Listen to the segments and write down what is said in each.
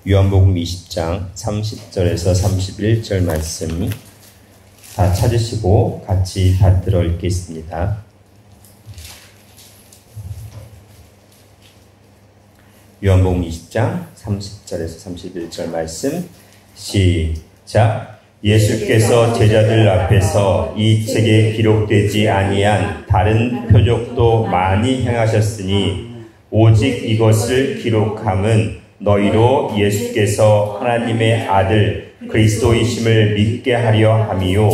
요한복음 20장 30절에서 31절 말씀 다 찾으시고 같이 받들어 읽겠습니다. 요한복음 20장 30절에서 31절 말씀 시작. 예수께서 제자들 앞에서 이 책에 기록되지 아니한 다른 표적도 많이 행하셨으니 오직 이것을 기록함은 너희로 예수께서 하나님의 아들 그리스도이심을 믿게 하려 함이요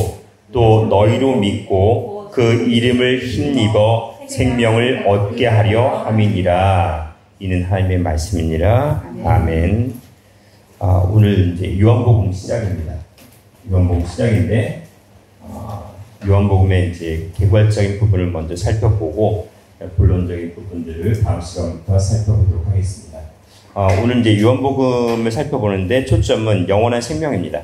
또 너희로 믿고 그 이름을 힘입어 생명을 얻게 하려 함이니라. 이는 하나님의 말씀이니라. 아멘. 오늘 이제 요한복음 시작입니다. 요한복음 시작인데 요한복음의 이제 개괄적인 부분을 먼저 살펴보고 본론적인 부분들을 다음 시간부터 살펴보도록 하겠습니다. 오늘 이제 요한복음을 살펴보는데 초점은 영원한 생명입니다.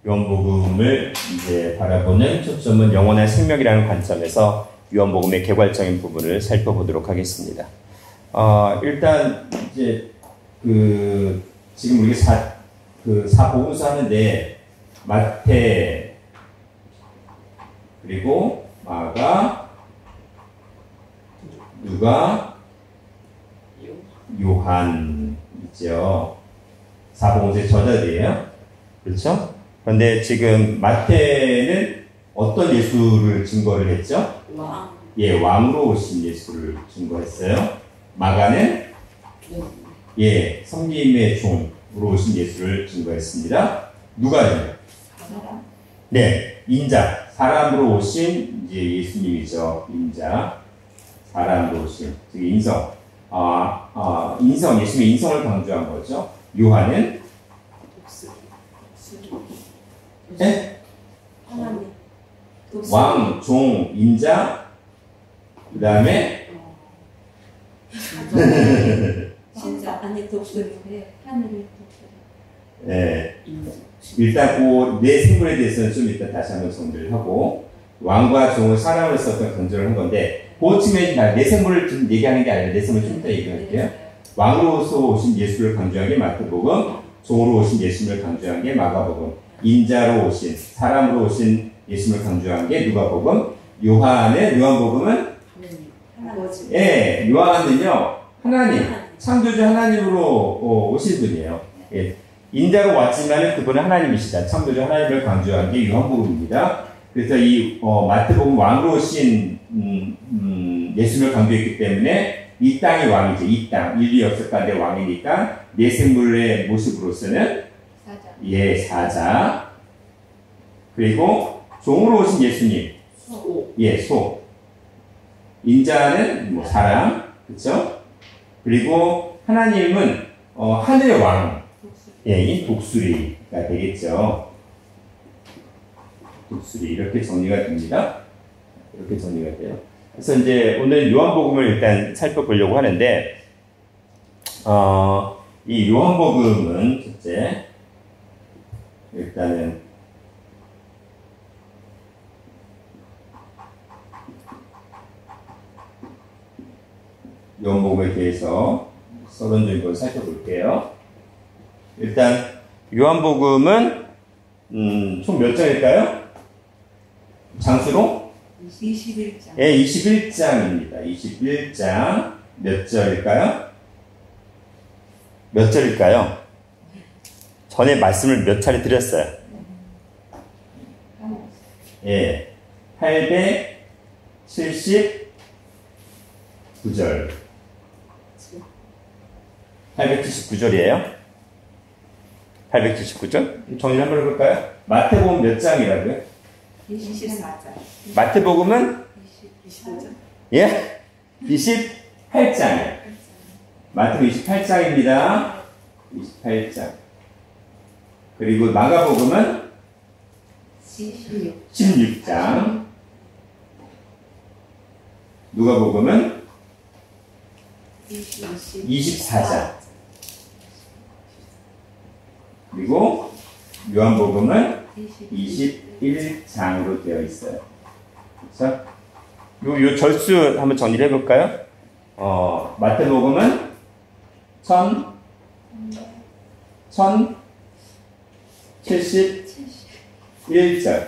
요한복음을 이제 바라보는 초점은 영원한 생명이라는 관점에서 요한복음의 개괄적인 부분을 살펴보도록 하겠습니다. 일단 이제 지금 우리가 사복음서 하는데 마태 그리고 마가 누가 요한 있죠. 사복음서의 저자들이에요. 그렇죠? 그런데 지금 마태는 어떤 예수를 증거를 했죠? 왕. 예, 왕으로 오신 예수를 증거했어요. 마가는 예, 성님의 종으로 오신 예수를 증거했습니다. 누가요? 네, 인자, 사람으로 오신 이제 예수님이죠. 인자, 사람으로 오신, 즉 인성. 인성, 예수님의 인성을 강조한 거죠. 요한은 네? 왕, 종, 인자, 그 다음에 신자, 아니 독수리, 하늘의 독수리. 네, 일단 그 네 생물에 대해서는 좀 이따 다시 한번 정리를 하고 왕과 종을 사람을 썼던 강조를 한 건데 그 측면이 네 생물을 좀 얘기하는 게 아니라 네 생물 좀 이따 얘기할게요. 왕으로서 오신 예수를 강조한 게 마태복음, 종으로 오신 예수를 강조한 게 마가복음, 인자로 오신 사람으로 오신 예수를 강조한 게 누가복음, 요한복음은 예, 요한은요 하나님, 창조주 하나님으로 오신 분이에요. 예, 인자로 왔지만 그분은 하나님이시다. 창조주 하나님을 강조한 게 요한복음입니다. 그래서 이 마태복음 왕으로 오신 예수를 강조했기 때문에 이 땅이 왕이죠. 이 땅, 인류 역사 가운데 왕이니까 네 생물의 모습으로서는 사자. 예, 사자. 그리고 종으로 오신 예수님, 소. 예, 소. 인자는 사람, 그렇죠? 그리고 하나님은 하늘의 왕, 예, 이 독수리가 되겠죠. 독수리 이렇게 정리가 됩니다. 이렇게 정리가 돼요. 그래서 이제 오늘 요한복음을 일단 살펴보려고 하는데 이 요한복음은 첫째 일단은 요한복음에 대해서 서론적인 걸 살펴볼게요. 일단 요한복음은 총 몇 장일까요? 장수로? 21장. 예, 21장입니다. 21장 몇 절일까요? 몇 절일까요? 전에 말씀을 몇 차례 드렸어요. 예, 879절. 879절이에요. 879절? 정리 한번 해볼까요? 마태복음 몇 장이라고요? 24장. 마태복음은? 25장. 예? 28장이에요. 마태복음 28장입니다. 28장. 그리고 마가복음은? 16장. 누가복음은? 24장. 그리고 요한복음은 21장으로 되어 있어요. 그렇죠? 요 절수 한번 정리를 해볼까요? 마태복음은 1071절.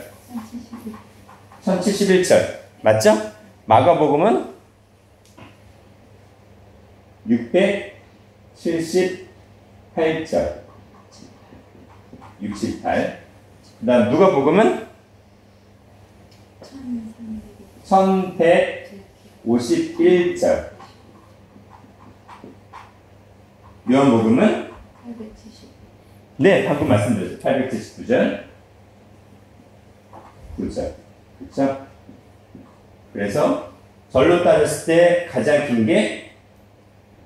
1071절. 맞죠? 마가복음은 678절. 68. 그 다음 누가복음은 1151절. 요한복음은 870. 네, 방금 말씀드렸죠. 879절. 9절. 그렇죠? 그래서 절로 따졌을 때 가장 긴 게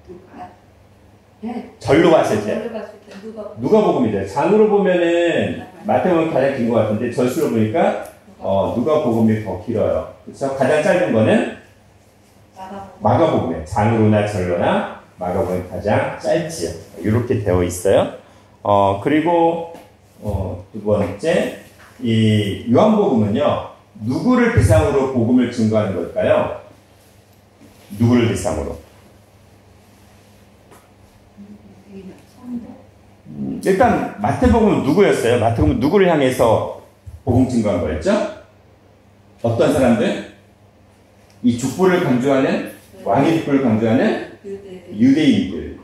누가? 네. 절로 봤을 때 절로 봤을 때 누가복음이죠. 장으로 보면은 마태복음이 가장 긴 것 같은데 절수로 보니까 누가복음이 더 길어요. 그렇죠? 가장 짧은 거는 마가복음이에요. 장으로나 절로나 마가복음이 가장 짧지요. 이렇게 되어 있어요. 그리고 두 번째 이 요한복음은요. 누구를 대상으로 복음을 증거하는 걸까요? 누구를 대상으로? 일단 마태복음은 누구였어요? 마태복음은 누구를 향해서 복음 증거한 거였죠? 어떤 사람들? 이 족보를 강조하는 왕의 족보를 강조하는 유대인들.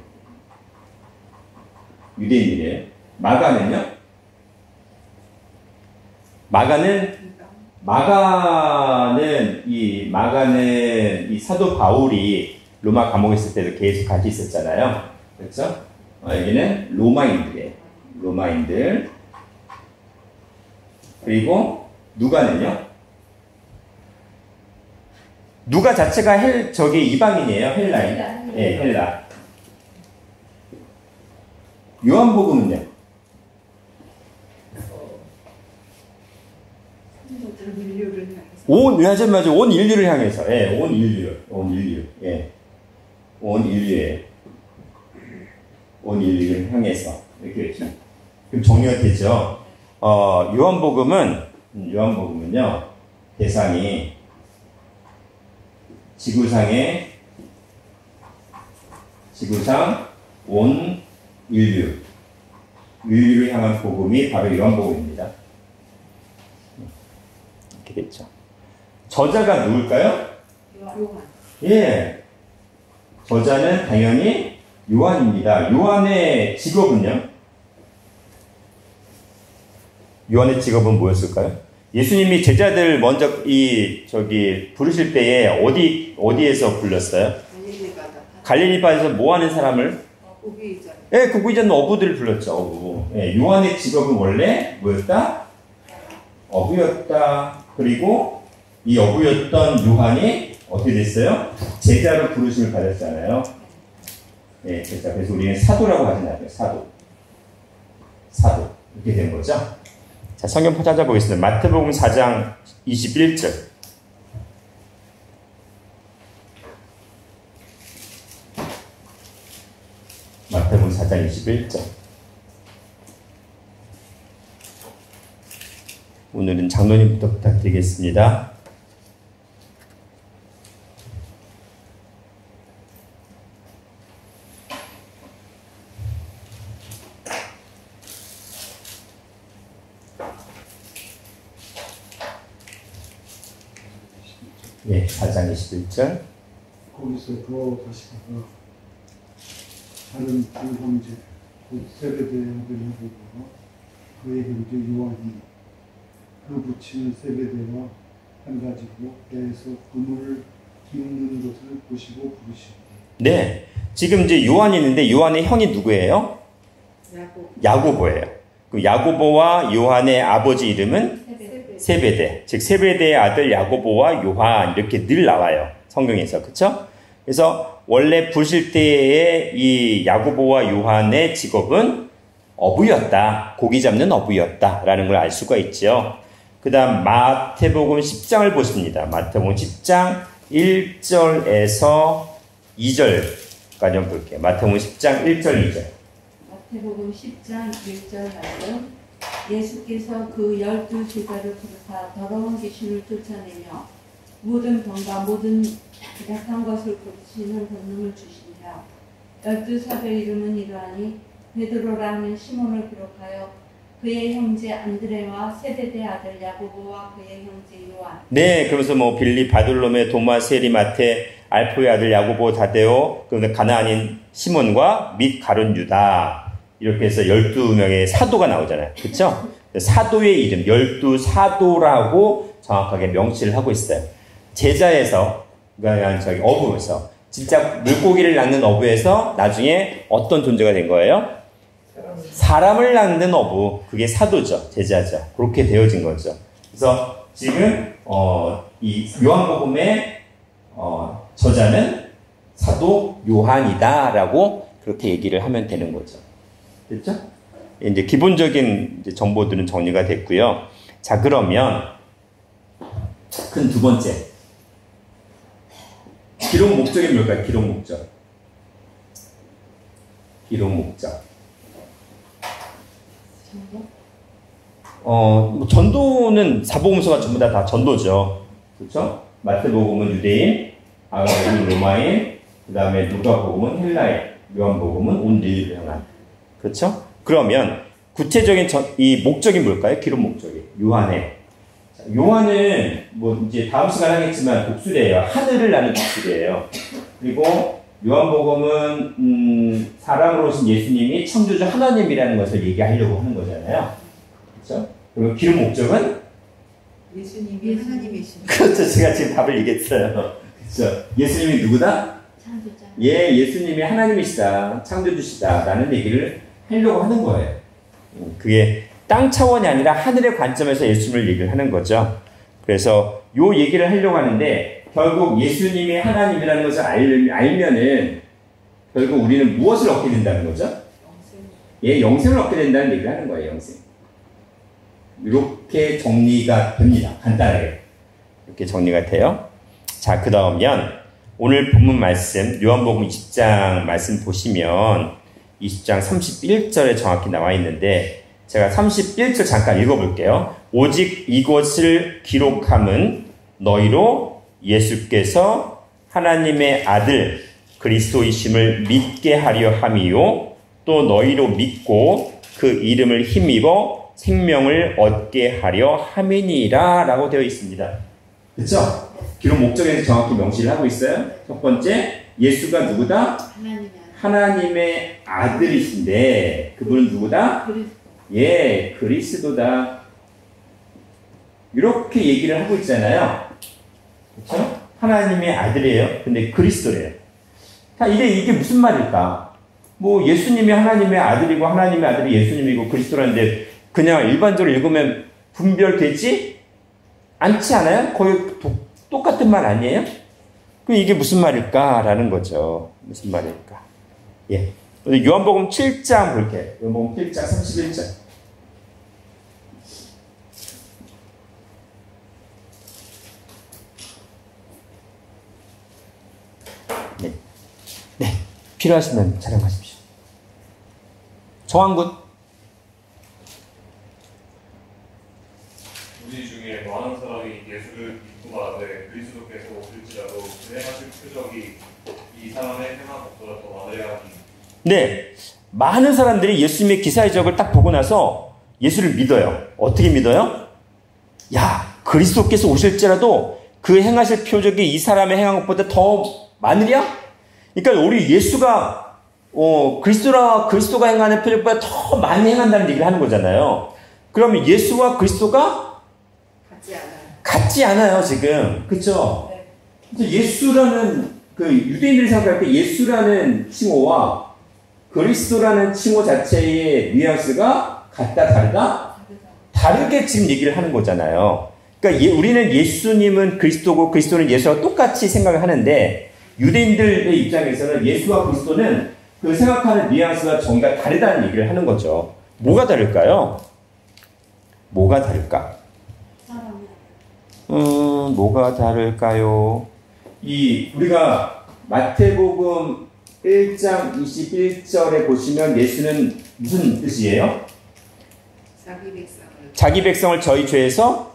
유대인이래요. 마가는요? 마가는 이 사도 바울이 로마 감옥에 있을 때도 계속 같이 있었잖아요. 그렇죠? 여기는 로마인들이에요. 로마인들. 그리고 누가는요? 누가 자체가 이방인이에요. 헬라인. 예, 헬라. 요한복음은요? 온 인류를 향해서. 예, 온 인류. 예. 온 인류를 향해서. 이렇게 그럼 정리가 되죠. 요한복음은요, 대상이 지구상 온 인류를 향한 복음이 바로 요한복음입니다. 이렇게 됐죠. 저자가 누굴까요? 요한. 예. 저자는 당연히 요한입니다. 요한의 직업은요? 요한의 직업은 뭐였을까요? 예수님이 제자들 먼저 부르실 때에 어디에서 불렀어요? 갈릴리 바다에서 뭐 하는 사람을? 어부이자. 예, 그 구이자는 어부들을 불렀죠. 어부. 예, 요한의 직업은 원래 뭐였다? 어부였다. 그리고 이 어부였던 요한이 어떻게 됐어요? 제자로 부르심을 받았잖아요. 예, 제자. 그래서 우리는 사도라고 하진 않아요. 사도. 이렇게 된 거죠. 자, 성경 찾아보겠습니다. 마태복음 4장 21절. 마태복음 4장 21절. 오늘은 장로님부터 부탁드리겠습니다. 예, 4장 21절. 거기서 더 다시 가서 다른 두 형제 곧 세베대의 아들 야고보와 그의 형제 요한이 그 부친 세베대와 한 가지고 배에서 그물을 깁는 것을 보시고 부르시고. 네, 지금 이제 요한이 있는데 요한의 형이 누구예요? 야고보예요. 그 야고보와 요한의 아버지 이름은 세베대. 즉 세베대의 아들 야고보와 요한 이렇게 늘 나와요. 성경에서. 그렇죠? 그래서 원래 부르실 때의 이 야고보와 요한의 직업은 어부였다. 고기 잡는 어부였다라는 걸 알 수가 있죠. 그다음 마태복음 10장을 보십니다. 마태복음 10장 1절에서 2절까지 한번 볼게요. 마태복음 10장 1절 2절. 마태복음 10장 1절 말씀. 예수께서 그 12 제자를 부르사 더러운 귀신을 쫓아내며 모든 병과 모든 약한 것을 고치는 권능을 주시니라. 12 사도의 이름은 이러하니 베드로라는 시몬을 기록하여 그의 형제 안드레와 세베대 아들 야고보와 그의 형제 요한. 네, 그러면서 뭐 빌리, 바돌로메, 도마, 세리, 마테, 알포의 아들 야고보, 다데오, 그런데 가나안인 시몬과 및 가룟 유다. 이렇게 해서 12명의 사도가 나오잖아요. 그렇죠? 사도의 이름, 12사도라고 정확하게 명시를 하고 있어요. 제자에서, 그러니까 저기 어부에서, 진짜 물고기를 낚는 어부에서 나중에 어떤 존재가 된 거예요? 사람을 낚는 어부, 그게 사도죠. 제자죠. 그렇게 되어진 거죠. 그래서 지금 이 요한복음의 저자는 사도 요한이다라고 그렇게 얘기를 하면 되는 거죠. 됐죠? 이제 기본적인 이제 정보들은 정리가 됐고요. 자, 그러면 큰 두 번째 기록 목적이 뭘까요? 기록 목적. 기록 목적. 전도는 사복음서가 전부 다 전도죠. 그렇죠? 마태복음은 유대인, 마가복음은 로마인, 그 다음에 누가복음은 헬라인, 요한복음은 온 인류를 향한. 그렇죠? 그러면 구체적인 이 목적이 뭘까요? 기록 목적이. 요한의. 요한은 뭐 이제 다음 시간 하겠지만 독수리예요. 하늘을 나는 독수리예요. 그리고 요한복음은 사람으로 오신 예수님이 창조주 하나님이라는 것을 얘기하려고 하는 거잖아요. 그렇죠? 그리고 기록 목적은 예수님이 하나님이십니다. 그렇죠. 제가 지금 답을 얘기했어요. 그렇죠. 예수님이 누구다? 창조자. 예, 예수님이 하나님이시다. 창조주시다. 라는 얘기를 하려고 하는 거예요. 그게 땅 차원이 아니라 하늘의 관점에서 예수님을 얘기를 하는 거죠. 그래서 요 얘기를 하려고 하는데 결국 예수님이 하나님이라는 것을 알면은 결국 우리는 무엇을 얻게 된다는 거죠? 예, 영생을 얻게 된다는 얘기를 하는 거예요. 영생. 이렇게 정리가 됩니다. 간단하게. 이렇게 정리가 돼요. 자, 그 다음면 오늘 본문 말씀 요한복음 20장 말씀 보시면 20장 31절에 정확히 나와 있는데 제가 31절 잠깐 읽어볼게요. 오직 이것을 기록함은 너희로 예수께서 하나님의 아들 그리스도이심을 믿게 하려 함이요 또 너희로 믿고 그 이름을 힘입어 생명을 얻게 하려 함이니라 라고 되어 있습니다. 그렇죠? 기록 목적에서 정확히 명시를 하고 있어요. 첫 번째, 예수가 누구다? 하나님의 아들이신데 그분은 누구다? 예, 그리스도다. 이렇게 얘기를 하고 있잖아요. 그렇죠? 하나님의 아들이에요. 근데 그리스도래요. 이게 무슨 말일까? 뭐 예수님이 하나님의 아들이고 하나님의 아들이 예수님이고 그리스도라는데 그냥 일반적으로 읽으면 분별되지 않지 않아요? 거의 똑같은 말 아니에요? 그럼 이게 무슨 말일까라는 거죠. 무슨 말일까? 예. 요한복음 7장 볼게요. 요한복음 7장 31절. 네. 필요하시면 촬영하십시오. 정한군. 우리 중에 많은 사람이 예수를 믿고 말하되 그리스도께서 오실지라도 그 행하실 표적이 이 사람의 행한 것보다 더 많으려 하니. 네. 많은 사람들이 예수님의 기사의 적을 딱 보고 나서 예수를 믿어요. 어떻게 믿어요? 야, 그리스도께서 오실지라도 그 행하실 표적이 이 사람의 행한 것보다 더 많으랴? 그러니까 우리 예수가 그리스도가 행하는 표적보다 더 많이 행한다는 얘기를 하는 거잖아요. 그러면 예수와 그리스도가 같지 않아요, 지금. 그렇죠? 네. 예수라는 그 유대인들이 생각할 때 예수라는 칭호와 그리스도라는 칭호 자체의 뉘앙스가 같다, 다르다? 다르게 지금 얘기를 하는 거잖아요. 그러니까 우리는 예수님은 그리스도고 그리스도는 예수와 똑같이 생각을 하는데 유대인들의 입장에서는 예수와 그리스도는 그 생각하는 뉘앙스가 정의가 다르다는 얘기를 하는 거죠. 뭐가 다를까요? 뭐가 다를까? 뭐가 다를까요? 우리가 마태복음 1장 21절에 보시면 예수는 무슨 뜻이에요? 자기 백성을 저희 죄에서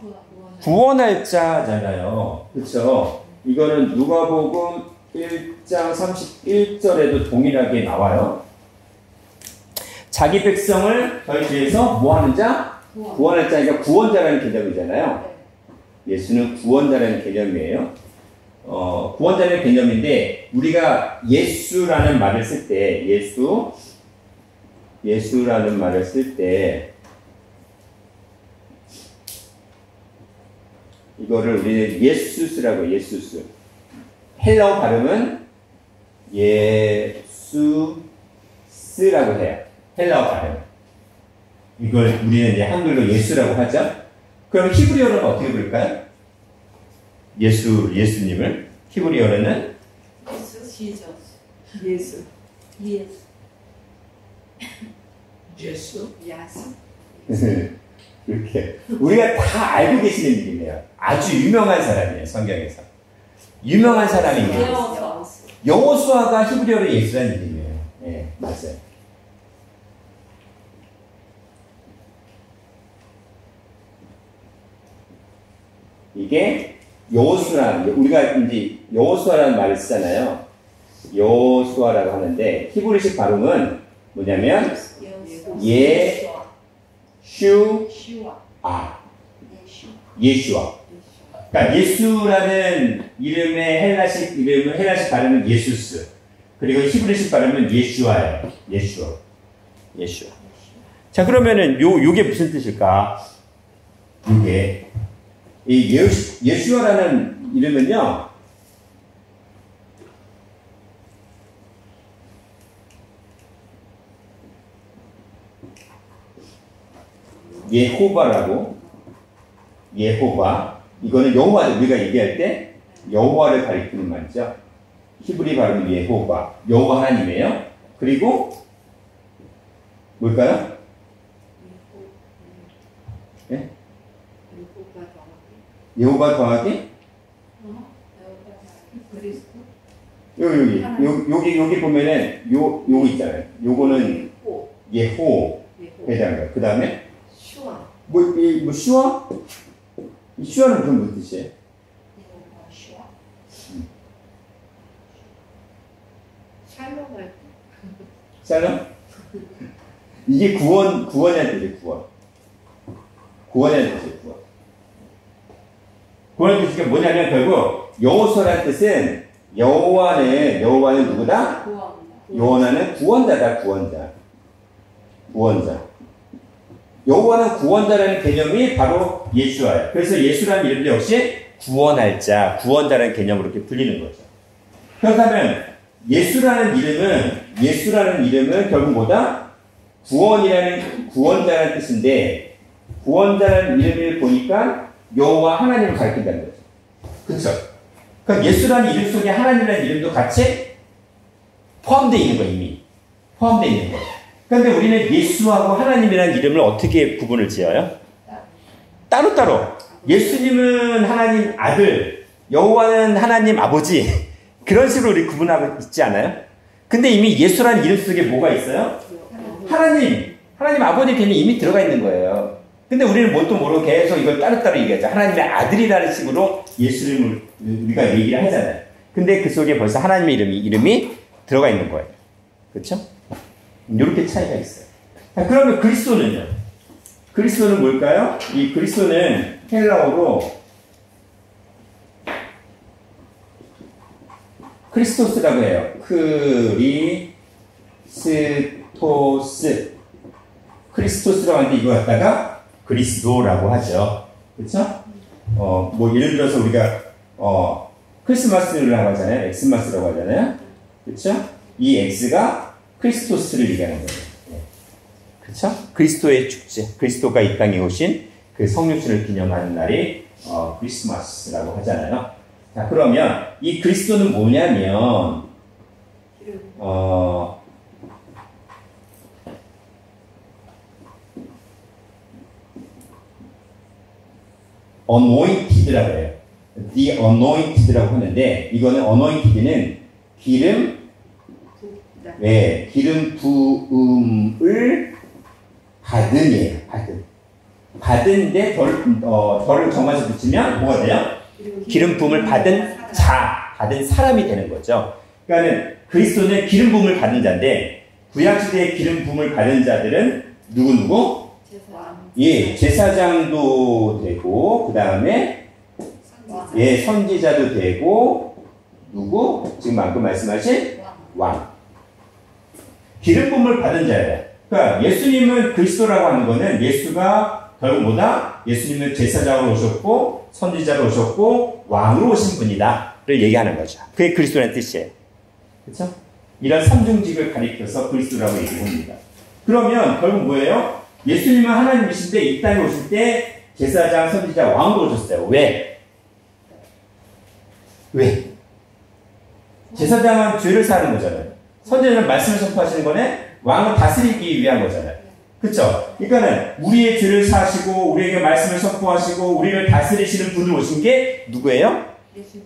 구원할 자잖아요. 그렇죠? 이거는 누가복음 1장 31절에도 동일하게 나와요. 자기 백성을 저희 뒤에서 뭐 하는 자? 구원할 자니까 구원자라는 개념이잖아요. 예수는 구원자라는 개념이에요. 구원자라는 개념인데 우리가 예수라는 말을 쓸 때 예수라는 말을 쓸 때 이거를 우리는 예수스라고 예수스. 헬라어 발음은 예수스라고 해요. 헬라어 발음. 이걸 우리는 이제 한글로 예수라고 하죠. 그럼 히브리어로는 어떻게 부를까요? 예수님을 히브리어로는 예수. 이렇게 우리가 다 알고 계시는 일이네요. 아주 유명한 사람이에요. 성경에서 유명한 사람이에요. 여호수아가 히브리어로 예수라는 이름이에요. 네, 맞아요. 이게 여호수아라는 우리가 이제 여호수아라는 말을 쓰잖아요. 여호수아라고 하는데 히브리식 발음은 뭐냐면 예슈아. 그러니까 예수라는 이름의 헬라식 발음은 예수스. 그리고 히브리식 발음은 예슈아예요. 예슈아. 자, 그러면은 요게 무슨 뜻일까? 이게 이 예슈아라는 이름은요. 예호바. 이거는 여호와, 우리가 얘기할 때 여호와를 가리키는 말이죠. 히브리 발음은 예호바. 여호와 하나님이에요. 그리고 뭘까요? 예? 여호바 더하기? 여기 보면은 요거 있잖아요. 요거는 예호 해당해요. 그 다음에 슈아? 이 슈아는 무슨 뜻이에요? 샬롬? 이게 구원이라는 뜻이에요. 구원이라는 뜻이에요. 구원의 뜻이 뭐냐면 결국 여호수아라는 뜻은 여호와는 누구다? 여호와는 구원자다. 구원자. 여호와는 구원자라는 개념이 바로 예수예요. 그래서 예수라는 이름도 역시 구원할 자, 구원자라는 개념으로 이렇게 불리는 거죠. 그렇다면 예수라는 이름은 결국 뭐다? 구원자라는 뜻인데 구원자라는 이름을 보니까 여호와 하나님을 가리킨다는 거죠. 그렇죠? 그러니까 예수라는 이름 속에 하나님이라는 이름도 같이 포함되어 있는 거예요. 이미 포함되어 있는 거예요. 그런데 우리는 예수하고 하나님이라는 이름을 어떻게 구분을 지어요? 따로따로. 예수님은 하나님 아들, 여호와는 하나님 아버지. 그런 식으로 우리 구분하고 있지 않아요? 근데 이미 예수라는 이름 속에 뭐가 있어요? 하나님 아버지 개념이 이미 들어가 있는 거예요. 근데 우리는 뭣도 모르고 계속 이걸 따로따로 얘기하죠. 하나님의 아들이라는 식으로 예수님을 우리가 얘기를 하잖아요. 근데 그 속에 벌써 하나님의 이름이 들어가 있는 거예요. 그렇죠? 이렇게 차이가 있어요. 자, 그러면 그리스도는요? 그리스도는 뭘까요? 이 그리스도는 헬라어로 크리스토스라고 해요. 크리스토스라고 하는데 이거 갖다가 그리스도라고 하죠. 그렇죠? 뭐 예를 들어서 우리가 크리스마스라고 하잖아요. 엑스마스라고 하잖아요. 그렇죠? 이 X가 크리스토스를 얘기하는 거예요. 그렇죠? 그리스도의 축제, 그리스도가 이 땅에 오신 그 성육신을 기념하는 날이 크리스마스라고 하잖아요. 자, 그러면 이 그리스도는 뭐냐면 anointed라고 해요. The anointed라고 하는데 이거는 anointed는 기름 부음을 받은이에요. 받은데 덜을 정해서 붙이면 뭐가 돼요? 기름 부음을 받은 사람이 되는 거죠. 그러니까 그리스도는 기름 부음을 받은 자인데 구약시대의 기름 부음을 받은 자들은 누구? 예, 제사장도 되고, 그 다음에 예, 선지자도 되고, 누구? 지금 방금 말씀하신 왕. 기름 부음을 받은 자예요. 그러니까 예수님은 그리스도라고 하는 거는 예수가 결국 뭐다? 예수님은 제사장으로 오셨고, 선지자로 오셨고, 왕으로 오신 분이다를 얘기하는 거죠. 그게 그리스도라는 뜻이에요. 그렇죠? 이런 삼중직을 가리켜서 그리스도라고 얘기합니다. 그러면 결국 뭐예요? 예수님은 하나님이신데 이 땅에 오실 때 제사장, 선지자, 왕으로 오셨어요. 왜? 왜? 제사장은 죄를 사는 거잖아요. 선지자는 말씀을 선포하시는 거네. 왕은 다스리기 위한 거잖아요. 그렇죠? 그러니까는 우리의 죄를 사시고 우리에게 말씀을 선포하시고 우리를 다스리시는 분으로 오신 게 누구예요?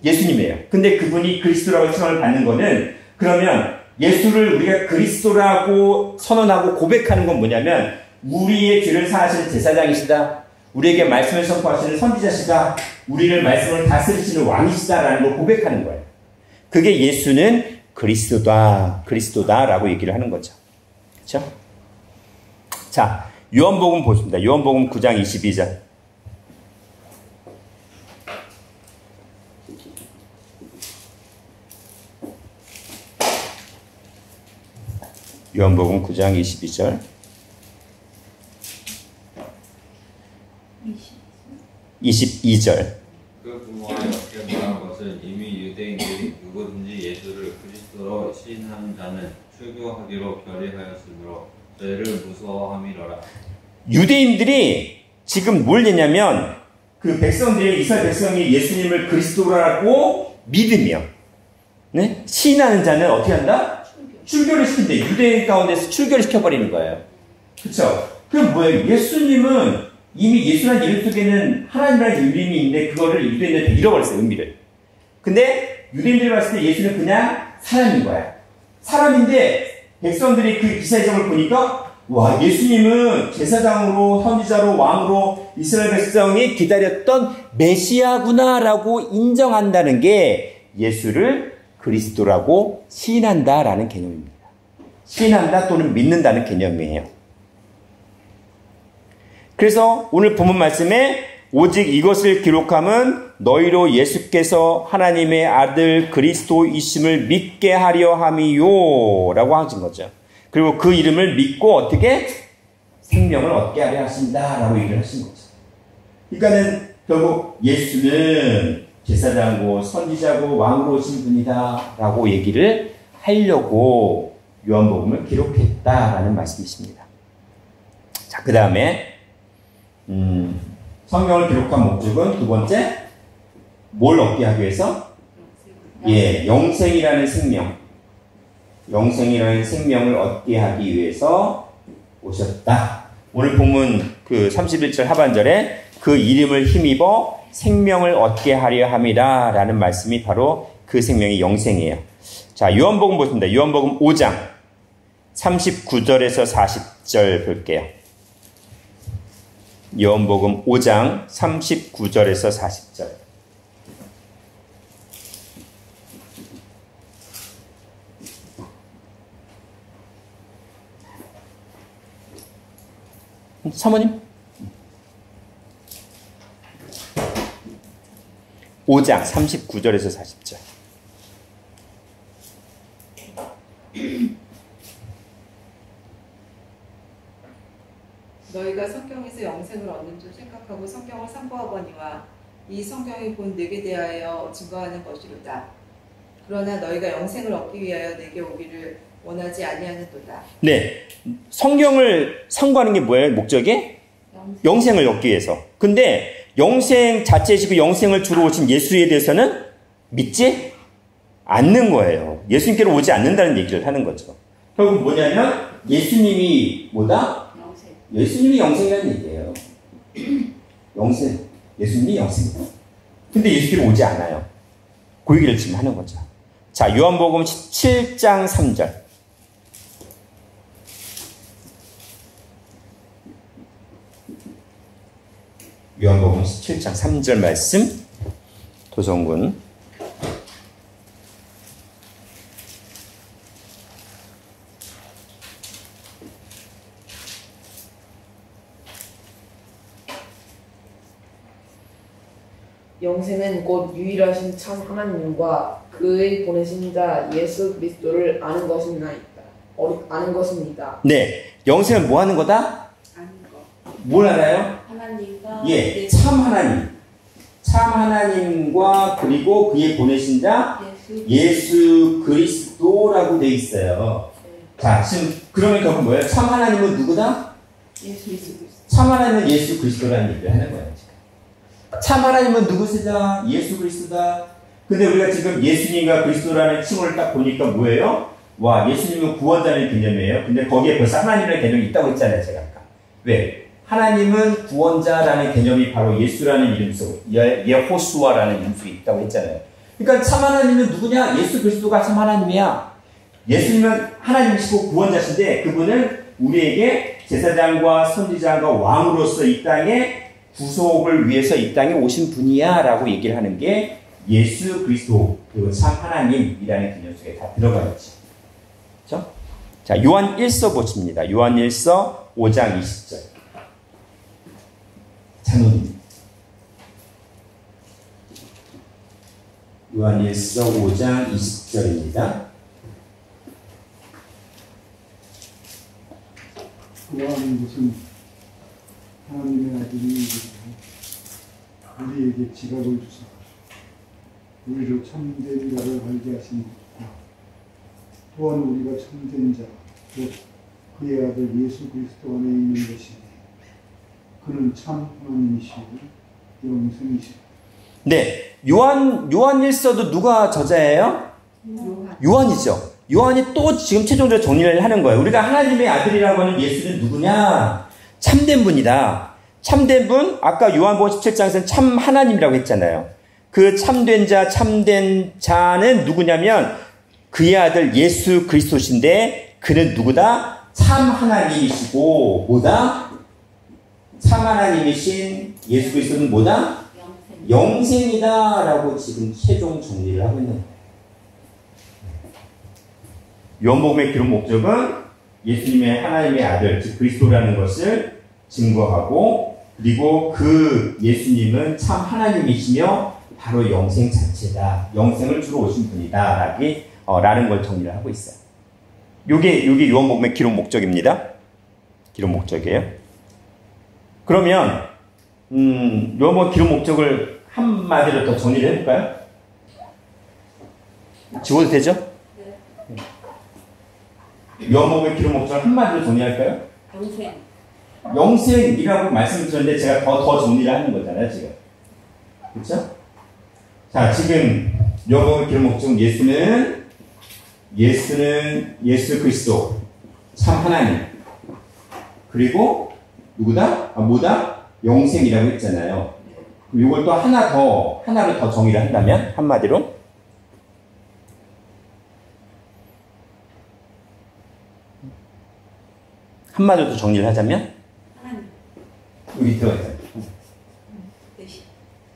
예수님이에요. 근데 그분이 그리스도라고 칭함을 받는 거는 그러면 예수를 우리가 그리스도라고 선언하고 고백하는 건 뭐냐면 우리의 죄를 사하시는 제사장이시다. 우리에게 말씀을 선포하시는 선지자시다. 우리를 말씀을 다스리시는 왕이시다라는 걸 고백하는 거예요. 그게 예수는 그리스도다라고 얘기를 하는 거죠. 그렇죠? 자, 요한복음 보십니다. 요한복음 9장 22절. 요한복음 9장 22절. 22절. 그 부모하여 말한 것은 이미 유대인들이 누구든지 예수를 그리스도로 시인하는 자는 출교하기로 결의하였으므로 저희를 무서워함이로라. 유대인들이 지금 뭘 했냐면 그 백성들이 이스라엘 백성이 예수님을 그리스도라고 믿으며 네? 시인하는 자는 어떻게 한다? 출교를 시킨대. 유대인 가운데서 출교를 시켜버리는 거예요. 그쵸? 그럼 뭐예요? 예수님은 이미 예수라는 이름 속에는 하나님이라는 이름이 있는데 그거를 유대인들한테 잃어버렸어요. 의미를. 근데 유대인들이 봤을 때 예수는 그냥 사람인 거야. 사람인데 백성들이 그 기사의정을 보니까 와, 예수님은 제사장으로 선지자로 왕으로 이스라엘 백성이 기다렸던 메시아구나라고 인정한다는 게 예수를 그리스도라고 시인한다라는 개념입니다. 시인한다 또는 믿는다는 개념이에요. 그래서 오늘 본문 말씀에 오직 이것을 기록함은 너희로 예수께서 하나님의 아들 그리스도이심을 믿게 하려 함이요 라고 하신 거죠. 그리고 그 이름을 믿고 어떻게? 생명을 얻게 하려 하신다 라고 얘기를 하신 거죠. 그러니까는 결국 예수는 제사장고 선지자고 왕으로 오신 분이다 라고 얘기를 하려고 요한복음을 기록했다라는 말씀이십니다. 자, 그 다음에 성경을 기록한 목적은 두 번째, 뭘 얻게 하기 위해서? 예, 영생이라는 생명. 영생이라는 생명을 얻게 하기 위해서 오셨다. 오늘 본문 그 31절 하반절에 그 이름을 힘입어 생명을 얻게 하려 함이라 라는 말씀이 바로 그 생명이 영생이에요. 자, 요한복음 보십니다. 요한복음 5장 39절에서 40절 볼게요. 요한복음 5장 39절에서 40절. 사모님? 5장 39절에서 40절. 너희가 성경에서 영생을 얻는 줄 생각하고 성경을 상고하거니와 이 성경이 본 내게 대하여 증거하는 것이로다. 그러나 너희가 영생을 얻기 위하여 내게 오기를 원하지 아니하는도다. 네, 성경을 상고하는 게 뭐예요? 목적이? 영생을 얻기 위해서. 근데 영생 자체이시고 영생을 주로 오신 예수에 대해서는 믿지 않는 거예요. 예수님께로 오지 않는다는 얘기를 하는 거죠. 결국 뭐냐면 예수님이 뭐다? 예수님이 영생이라는 얘기예요. 영생. 예수님이 영생이다. 근데 예수께로 오지 않아요. 그 얘기를 지금 하는 거죠. 자, 요한복음 7장 3절. 요한복음 17장 3절 말씀. 도성군. 영생은 곧 유일하신 참 하나님과 그의 보내신 자 예수 그리스도를 아는 것입니다. 네, 영생은 뭐 하는 거다? 아닌 거. 뭘 알아요? 하나님과 예, 참 하나님. 참 하나님과 그리고 그의 보내신 자 예수 그리스도라고 돼 있어요. 자, 지금 그러면 결국 뭐예요? 참 하나님은 누구다? 예수 그리스도. 참 하나님은 예수 그리스도라는 얘기를 하는 거예요. 지금. 참 하나님은 누구시다? 예수 그리스도다. 근데 우리가 지금 예수님과 그리스도라는 칭호를 딱 보니까 뭐예요? 와, 예수님은 구원자라는 개념이에요. 근데 거기에 벌써 하나님이라는 개념이 있다고 했잖아요, 제가 아까. 왜? 하나님은 구원자라는 개념이 바로 예수라는 이름 속에, 예호수아라는 이름 속에 있다고 했잖아요. 그러니까 참 하나님은 누구냐? 예수 그리스도가 참 하나님이야. 예수님은 하나님이시고 구원자신데 그분은 우리에게 제사장과 선지자과 왕으로서 이 땅에 구속을 위해서 이 땅에 오신 분이야 라고 얘기를 하는 게 예수 그리스도 그리고 참 하나님이라는 개념 속에 다 들어가 있죠. 그렇죠? 자, 요한 1서 보십니다. 요한 1서 5장 20절. 찬원입니다. 요한 1서 5장 20절입니다. 구하는 것은 하나님의 아들이 우리에게 지각을 주사 우리로 참된 자를 알게 하신 것과 또한 우리가 참된 자, 곧 그의 아들 예수 그리스도 안에 있는 것이니 그는 참 하나님이시고 영생이시고. 네, 요한 1서도 누가 저자예요? 요한이죠. 요한이 또 지금 최종적으로 정리를 하는 거예요. 우리가 하나님의 아들이라고 하는 예수는 누구냐? 참된 분이다. 참된 분, 아까 요한복음 17장에서는 참 하나님이라고 했잖아요. 그 참된 자는 누구냐면 그의 아들 예수 그리스도신데 그는 누구다? 참 하나님이시고 뭐다? 참 하나님이신 예수 그리스도는 뭐다? 영생이다 라고 지금 최종 정리를 하고 있는 거예요. 요한복음의 기록 목적은 예수님의 하나님의 아들, 즉 그리스도라는 것을 증거하고 그리고 그 예수님은 참 하나님이시며 바로 영생 자체다. 영생을 주러 오신 분이다. 라는 걸 정리를 하고 있어요. 요게 요한복음의 기록 목적입니다. 기록 목적이에요. 그러면 요한복음 기록 목적을 한마디로 더 정리를 해볼까요? 지워도 되죠? 요한복음의 기록 목적을 한마디로 정리할까요? 영생이라고 말씀드렸는데 제가 더 정리를 하는 거잖아요, 지금. 그렇죠? 자, 지금 요한복음의 기록 목적은 예수는 예수 그리스도, 참 하나님. 그리고 누구다? 뭐다? 영생이라고 했잖아요. 이걸 또 하나로 더 정리를 한다면 한마디로 더 정리를 하자면 여기 들어가요.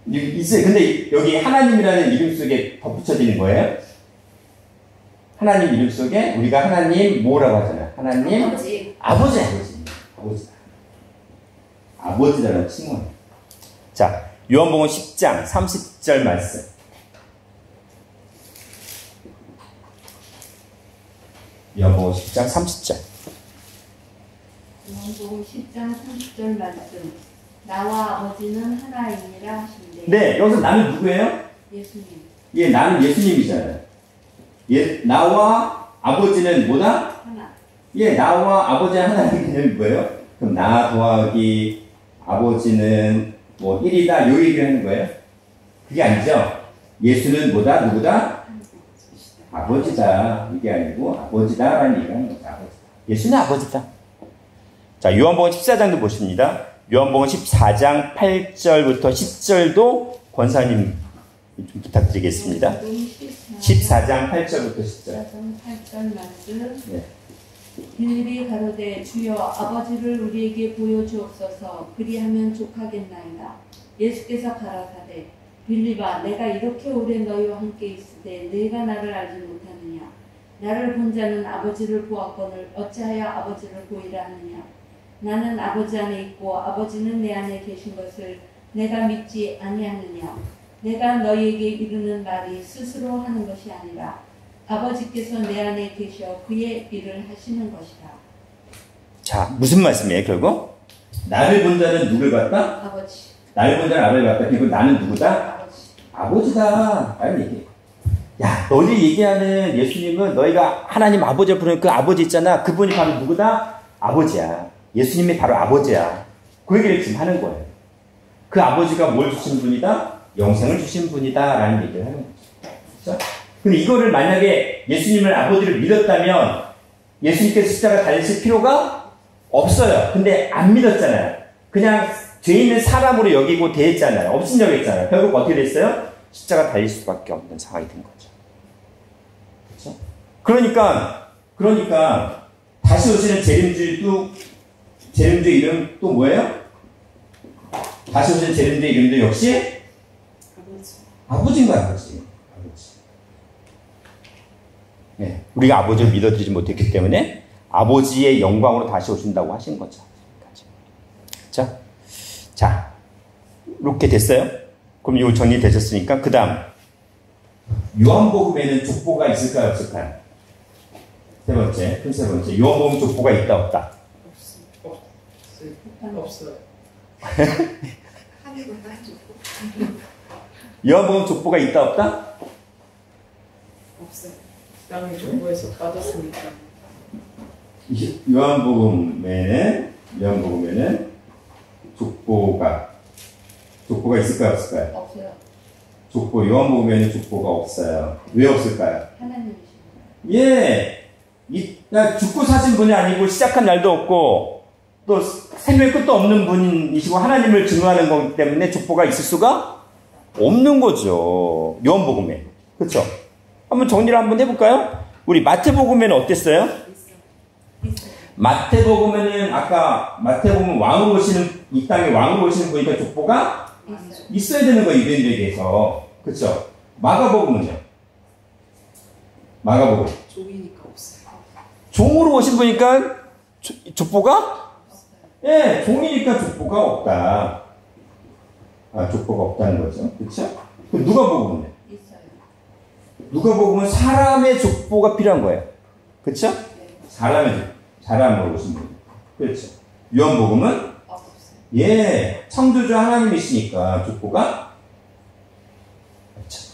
있어요. 근데 여기 하나님이라는 이름 속에 덧붙여지는 거예요. 하나님 이름 속에 우리가 하나님 뭐라고 하잖아요. 하나님 아버지라는 칭호예요. 자, 요한복음 10장 30절 말씀. 요한복음 10장 30절. 요한복음 10장 30절 말씀. 나와 아버지는 하나이니라 하신대. 네, 여기서 나는 누구예요? 예수님. 예, 나는 예수님이잖아요. 나와 아버지는 뭐다? 하나. 예, 나와 아버지는 하나님 개념이 뭐예요? 그럼 나 더하기 아버지는 뭐 1이다 요 얘기를 하는 거예요? 그게 아니죠. 예수는 뭐다? 누구다? 아버지다. 이게 아니고 아버지다라는 얘기를 하는 거죠. 아버지다. 예수는 아버지다. 자, 요한복음 14장도 보십니다. 요한복음 14장 8절부터 10절도 권사님 좀 부탁드리겠습니다. 14장 8절부터 10절. 8절 말씀. 네. 빌립이 가로되 주여 아버지를 우리에게 보여주옵소서 그리하면 족하겠나이다. 예수께서 가라사대 빌립아 내가 이렇게 오래 너희와 함께 있으되 너희가 나를 알지 못하느냐. 나를 본 자는 아버지를 보았거늘 어찌하여 아버지를 보이라 하느냐. 나는 아버지 안에 있고 아버지는 내 안에 계신 것을 내가 믿지 아니하느냐. 내가 너희에게 이르는 말이 스스로 하는 것이 아니라 아버지께서 내 안에 계셔 그의 일을 하시는 것이다. 자, 무슨 말씀이에요, 결국? 나를 본 자는 누굴 봤다? 아버지. 나를 본 자는 아버지를 봤다. 그리고 나는 누구다? 아버지. 아버지다. 라는 얘기. 야, 너희 얘기하는 예수님은 너희가 하나님 아버지를 부르는 그 아버지 있잖아. 그분이 바로 누구다? 아버지야. 예수님이 바로 아버지야. 그 얘기를 지금 하는 거예요. 그 아버지가 뭘 주신 분이다? 영생을 주신 분이다. 라는 얘기를 하는 거죠. 그렇죠? 근데 이거를 만약에 예수님을 아버지를 믿었다면 예수님께서 십자가 달리실 필요가 없어요. 근데 안 믿었잖아요. 그냥 죄 있는 사람으로 여기고 대했잖아요. 업신여겼잖아요. 결국 어떻게 됐어요? 십자가 달릴 수밖에 없는 상황이 된 거죠. 그렇죠? 그러니까 다시 오시는 재림주의 이름 또 뭐예요? 다시 오시는 재림주의 이름도 역시 아버지인 거야, 아버지. 네, 우리가 아버지를 믿어드리지 못했기 때문에 아버지의 영광으로 다시 오신다고 하신 거죠. 자, 이렇게 됐어요? 그럼 이거 정리되셨으니까 그 다음 요한복음에는 족보가 있을까요, 없을까요? 세 번째 요한복음 족보가 있다, 없다? 없어요. 요한복음 족보가 있다, 없다? 없어요. 땅의 정보에서 빠졌으니까. 요한복음에는 족보가 있을까요, 없을까요? 없어요. 요한복음에는 족보가 없어요. 왜 없을까요? 하나님이십니다. 예, 죽고 사신 분이 아니고 시작한 날도 없고 또 생명의 끝도 없는 분이시고 하나님을 증거하는 거기 때문에 족보가 있을 수가 없는 거죠. 요한복음에. 그렇죠? 한번 정리를 한번 해볼까요? 우리 마태복음에는 어땠어요? 마태복음에는 아까 마태복음 왕으로 오시는 이 땅에 왕으로 오시는 분이니까 족보가 있어야 되는 거예요. 유대인들에게서. 그렇죠? 마가복음은요? 마가복음. 종이니까 없어요. 종으로 오신 분이니까 족보가? 예, 종이니까 족보가 없다. 족보가 없다는 거죠. 그렇죠? 누가복음은요? 있어요. 누가복음은 사람의 족보가 필요한 거예요. 그렇죠? 사람으로 오신 분. 그렇죠. 요한복음은 없어요. 예, 창조주 하나님이시니까 족보가 그렇죠.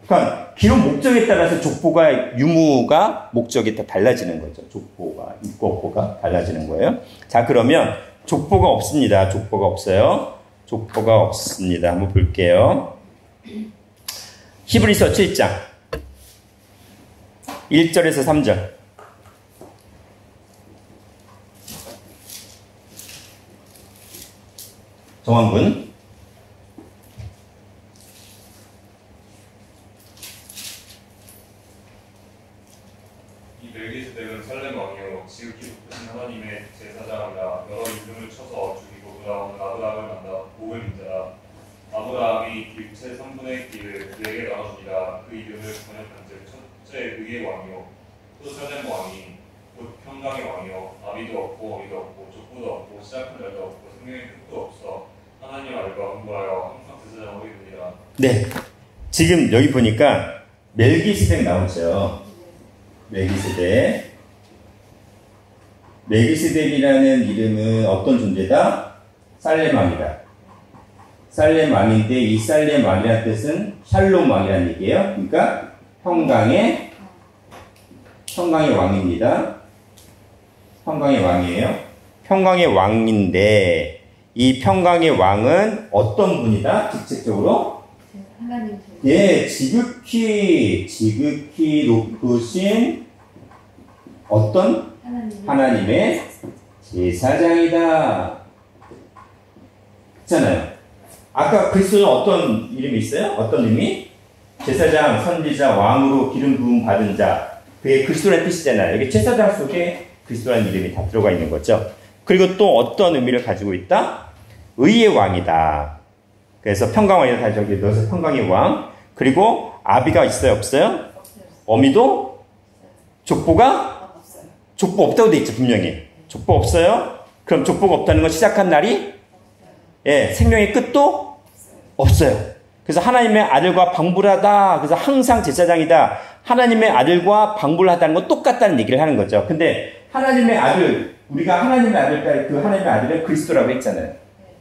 그러니까 기록 목적에 따라서 족보가 유무가 목적에 따라 달라지는 거죠. 족보가 입법보가 달라지는 거예요. 자, 그러면 족보가 없습니다. 족보가 없어요. 족보가 없습니다. 한번 볼게요. 히브리서 7장 1절에서 3절. 정환군. 이 멜기세덱은 살렘 왕이요 지극히 높으신 하나님의 제사장이라 여러 이름을 쳐서 죽이고 돌아온 아브라함을 만나 복을 빈자라. 아브라함이 일체 3분의 길을 그에게 나눠주니라. 그 이름을 번역한즉 첫째 의의 왕이요 또 살렘 왕이 곧 평강의 왕이요 아비도 없고 어미도 없고 족보도 없고 시작한 날도 없고 생명의 끝도 없어 하나님 아들과 흥분하여 항상 제사장으로 이르니라. 네, 지금 여기 보니까 멜기세덱 나오죠. 멜기세덱이라는 이름은 어떤 존재다? 살렘 왕이다. 살렘 왕인데 이 살렘 왕이라는 뜻은 샬롬 왕이라는 얘기예요. 그러니까 평강의 왕입니다. 평강의 왕이에요. 평강의 왕인데 이 평강의 왕은 어떤 분이다? 직접적으로? 하나님. 예, 지극히 높으신 어떤 하나님의 제사장이다. 있잖아요. 아까 그리스도는 어떤 이름이 있어요? 어떤 의미? 제사장, 선지자, 왕으로 기름 부음 받은 자. 그게 그리스도라는 뜻이잖아요. 여기 제사장 속에 그리스도라는 이름이 다 들어가 있는 거죠. 그리고 또 어떤 의미를 가지고 있다? 의의 왕이다. 그래서 평강왕이다. 다시 여기 넣어서 평강의 왕. 그리고 아비가 있어요? 없어요? 어미도? 족보가? 족보 없다고 돼 있죠, 분명히. 족보 없어요? 그럼 족보가 없다는 건 시작한 날이? 예, 생명의 끝도? 없어요. 그래서 하나님의 아들과 방불하다. 그래서 항상 제사장이다. 하나님의 아들과 방불하다는 건 똑같다는 얘기를 하는 거죠. 근데 하나님의 아들, 우리가 하나님의 아들, 그 하나님의 아들은 그리스도라고 했잖아요.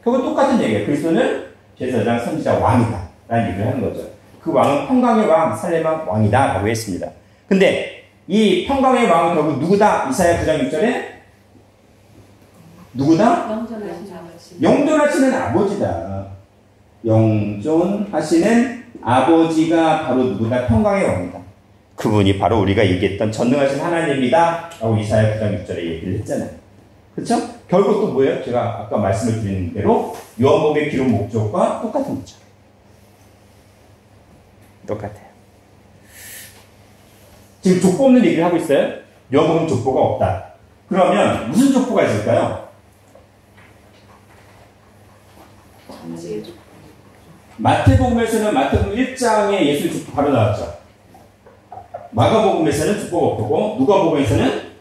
그건 똑같은 얘기예요. 그리스도는 제사장, 선지자, 왕이다. 라는 얘기를 하는 거죠. 그 왕은 평강의 왕, 살렘왕 왕이다. 라고 했습니다. 근데 이 평강의 왕은 결국 누구다? 이사야 9장 6절에 누구다? 영존하신 아버지. 영존하시는 아버지다. 영존하시는 아버지가 바로 누구다? 평강의 왕이다. 그분이 바로 우리가 얘기했던 전능하신 하나님이다. 라고 이사야 9장 6절에 얘기를 했잖아요. 그렇죠? 결국 또 뭐예요? 제가 아까 말씀을 드린 대로 요한복음의 기록 목적과 똑같은 거죠. 똑같아요. 지금 족보 없는 얘기를 하고 있어요. 요한복음 족보가 없다. 그러면 무슨 족보가 있을까요? 마태복음에서는 마태복음 1장에 예수의 족보 바로 나왔죠. 마가복음에서는 족보가 없고 누가복음에서는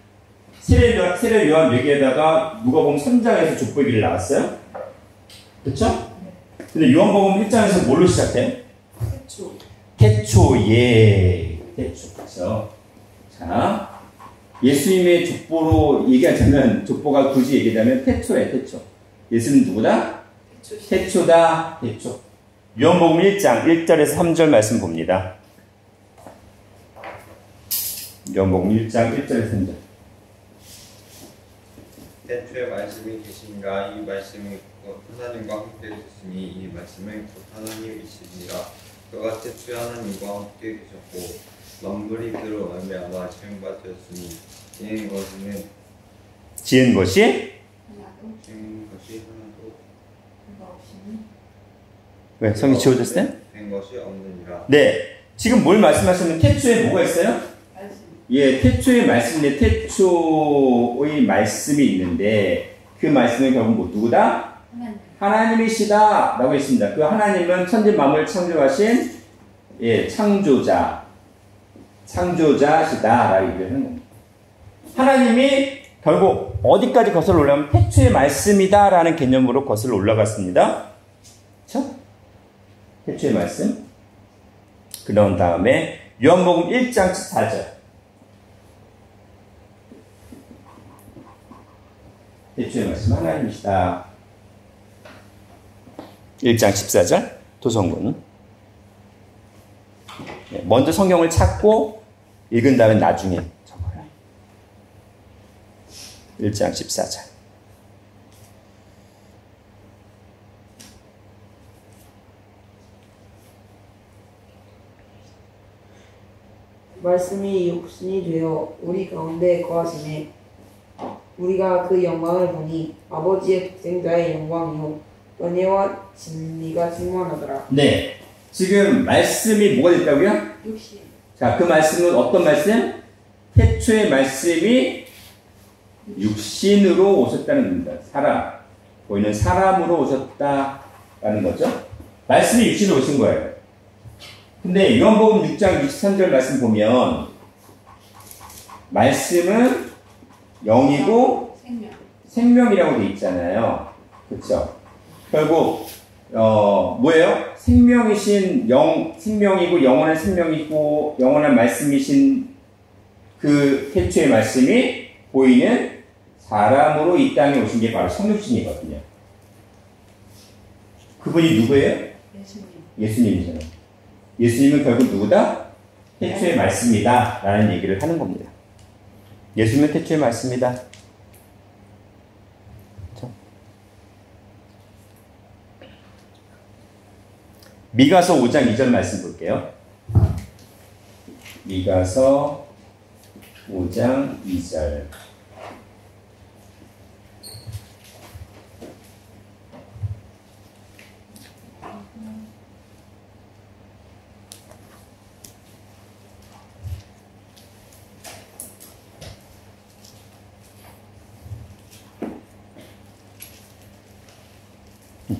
세례 요한 얘기에다가 누가복음 3장에서 족보 얘기를 나왔어요. 그렇죠? 근데 요한복음 1장에서 뭘로 시작해요? 태초, 예. 태초. 그렇죠? 자, 예수님의 족보로 얘기하자면, 족보가 굳이 얘기하자면 태초예요, 태초. 예수는 누구다? 태초다, 태초. 요한복음 1장 1절에서 3절 말씀 봅니다. 요한복음 1장 1절에서 3절. 태초에 말씀이 계신가 이 말씀이 곧 하나님과 함께 계셨으니 이 말씀은 곧 하나님이시니라. 그가 태초에 하나님과 함께 계셨고 만물이 그로 말미암아 지은 바 되었으니 지은 것이 하나도 왜? 성이 지워졌어요? 된 것이 없느니라. 네. 지금 뭘 말씀하셨는데 태초에 뭐가 있어요? 예, 태초의 말씀인데 태초의 말씀이 있는데 그 말씀은 결국 뭐 누구다? 하나님이시다 라고 했습니다. 그 하나님은 천지 만물 창조하신 예, 창조자시다 라고 얘기를 하는 겁니다. 하나님이 결국 어디까지 거슬러 올라가면 태초의 말씀이다 라는 개념으로 거슬러 올라갔습니다. 그렇죠? 태초의 말씀. 그런 다음에 요한복음 1장 14절. 태초의 말씀 하나님이시다. 1장 14절 도성군. 먼저 성경을 찾고 읽은 다음에 나중에 적어요. 1장 14절. 말씀이 육신이 되어 우리 가운데 거하시네. 우리가 그 영광을 보니 아버지의 독생자의 영광이요 은혜와 진리가 충만하더라. 네, 지금 말씀이 뭐가 됐다고요? 육신. 자, 그 말씀은 어떤 말씀? 태초의 말씀이 육신으로 오셨다는 겁니다. 사람, 보이는 사람으로 오셨다라는 거죠. 말씀이 육신으로 오신 거예요. 근데 요한복음 6장 23절 말씀 보면 말씀은 영이고 생명이라고 돼 있잖아요. 그렇죠? 결국 뭐예요? 생명이신 생명이고 영원한 생명이고 영원한 말씀이신 그 태초의 말씀이 보이는 사람으로 이 땅에 오신 게 바로 성육신이거든요. 그분이 누구예요? 예수님이잖아요. 예수님은 결국 누구다? 태초의 말씀이다 라는 얘기를 하는 겁니다. 예수님은 태초의 말씀이다. 그렇죠? 미가서 5장 2절 말씀 볼게요. 미가서 5장 2절.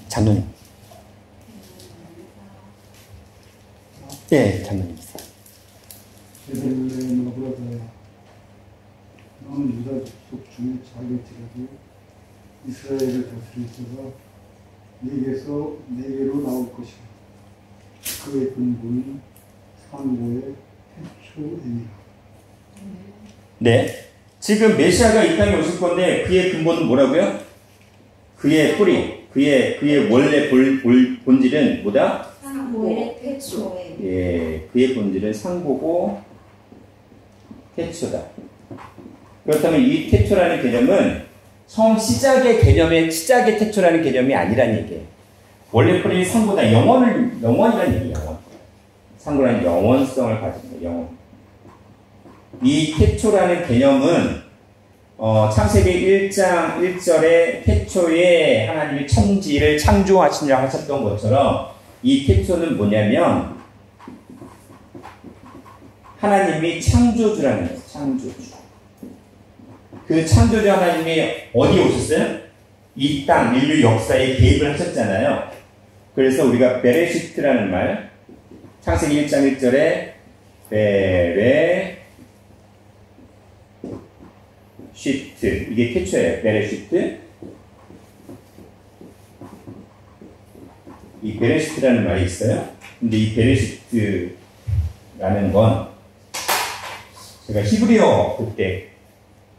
장로님. 네, 장로님이세요. 베들레헴 아브라다야, 너는 유다 족속 중에 작을지라도 이스라엘을 다스릴 자가 네게서 내게로 나올 것이다. 그의 근본은 상고의 태초이니라. 네. 지금 메시아가 이 땅에 오실 건데 그의 근본은 뭐라고요? 그의 뿌리, 그의 원래 본질은 뭐다? 상고의 태초에. 예, 그의 본질은 상고고 태초다. 그렇다면 이 태초라는 개념은 처음 시작의 태초라는 개념이 아니란 얘기예요. 원래 뿌리는 상고다. 영원이란 얘기예요. 상고라는 영원성을 가진 거예요. 영원. 이 태초라는 개념은 창세기 1장 1절에 태초에 하나님이 천지를 창조하시려 하셨던 것처럼 이 태초는 뭐냐면 하나님이 창조주라는 거예요. 창조주. 그 창조주 하나님이 어디에 오셨어요? 이 땅, 인류 역사에 개입을 하셨잖아요. 그래서 우리가 베레시트라는 말, 창세기 1장 1절에 베레시트, 이게 태초예요. 베레시트. 이 베레시트라는 말이 있어요. 근데 이 베레시트라는 건 제가 히브리어 그때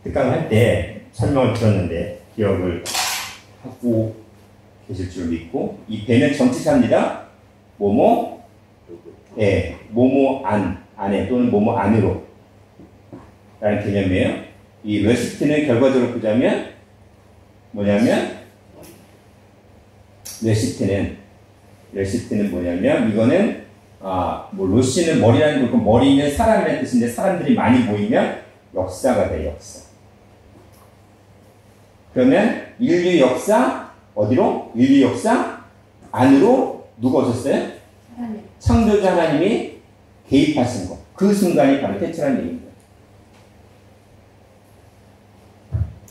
특강을 할 때 설명을 들었는데 기억을 하고 계실 줄 믿고, 이 배는 전치사입니다. 뭐뭐? 예, 뭐뭐 안에 또는 뭐뭐 안으로 라는 개념이에요. 이 레시트는 결과적으로 보자면 뭐냐면 레시트는 뭐냐면 이거는 로시는 머리라는 거, 머리는 사람이라는 뜻인데 사람들이 많이 모이면 역사가 돼. 역사. 그러면 인류 역사 어디로? 인류 역사 안으로 누가 오셨어요? 하나님. 창조주 하나님이 개입하신 거. 그 순간이 바로 태초라는 얘기입니다.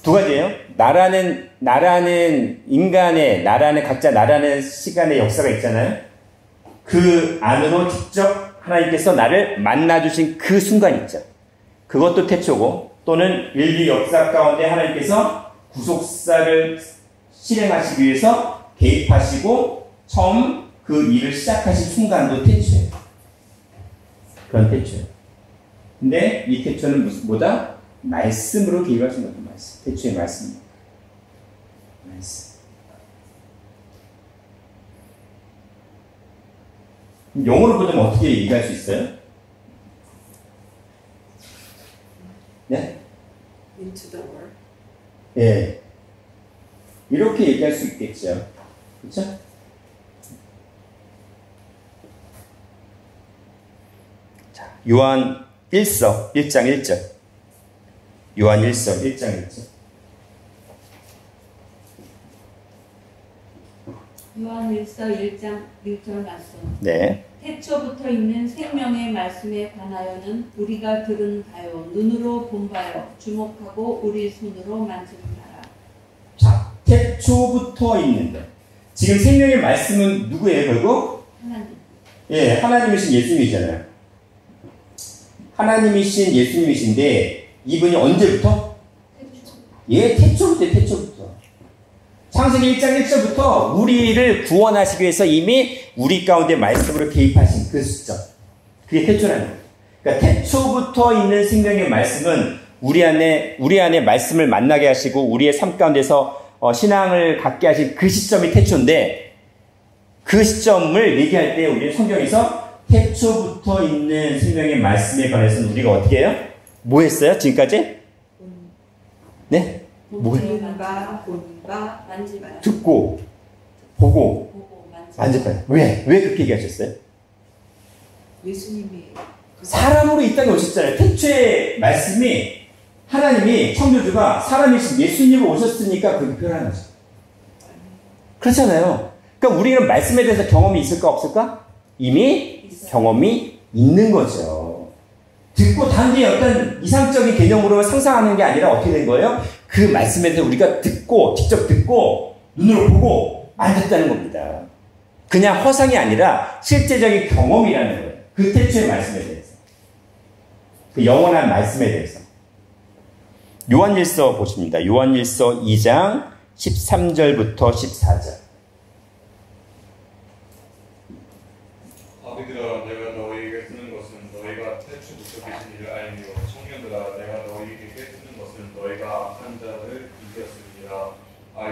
두 가지예요. 나라는 인간의 각자 나라는 시간의 역사가 있잖아요. 그 안으로 직접 하나님께서 나를 만나주신 그 순간 있죠. 그것도 태초고, 또는 인류 역사 가운데 하나님께서 구속사를 실행하시기 위해서 개입하시고 처음 그 일을 시작하신 순간도 태초예요. 그런 태초예요. 근데 이 태초는 뭐다? 말씀으로 개입하신 겁니다. 말씀. 태초의 말씀입니다. 말씀. 영어로 보자면 어떻게 얘기할 수 있어요? 네? Into the world. 예. 이렇게 얘기할 수 있겠죠. 그렇죠? 자, 요한 1서 1장 1절. 요한 1서 1장 1절. 요한 1서 1장 1절 말씀. 네. 태초부터 있는 생명의 말씀에 관하여는 우리가 들은 바요, 눈으로 본 바요, 주목하고 우리 손으로 만진 바라. 자, 태초부터 있는데 지금 생명의 말씀은 누구예요, 결국? 하나님. 예, 하나님이신 예수님이잖아요. 하나님이신 예수님이신데 이분이 언제부터? 태초. 예, 태초부터. 창세기 1장 1절부터 우리를 구원하시기 위해서 이미 우리 가운데 말씀으로 개입하신 그 시점. 그게 태초라는 거예요. 그러니까 태초부터 있는 생명의 말씀은 우리 안에 말씀을 만나게 하시고 우리의 삶 가운데서 신앙을 갖게 하신 그 시점이 태초인데, 그 시점을 얘기할 때 우리 성경에서 태초부터 있는 생명의 말씀에 관해서는 우리가 어떻게 해요? 뭐 했어요? 지금까지? 네? 본바, 만지바. 듣고, 보고, 보고, 만졌다. 왜 그렇게 얘기하셨어요? 예수님이 사람으로 이 땅에 오셨잖아요. 태초의 말씀이 하나님이 창조주가 사람이신 예수님으로 오셨으니까 그렇게 표현하는 거죠. 그렇잖아요. 그러니까 우리는 말씀에 대해서 경험이 있을까 없을까? 이미 경험이 있는 거죠. 듣고 단지 어떤 이상적인 개념으로 상상하는 게 아니라 어떻게 된 거예요? 그 말씀에 대해서 우리가 직접 듣고 눈으로 보고 만졌다는 겁니다. 그냥 허상이 아니라 실제적인 경험이라는 거예요. 그 태초의 말씀에 대해서. 그 영원한 말씀에 대해서. 요한일서 보십니다. 요한일서 2장 13절부터 14절.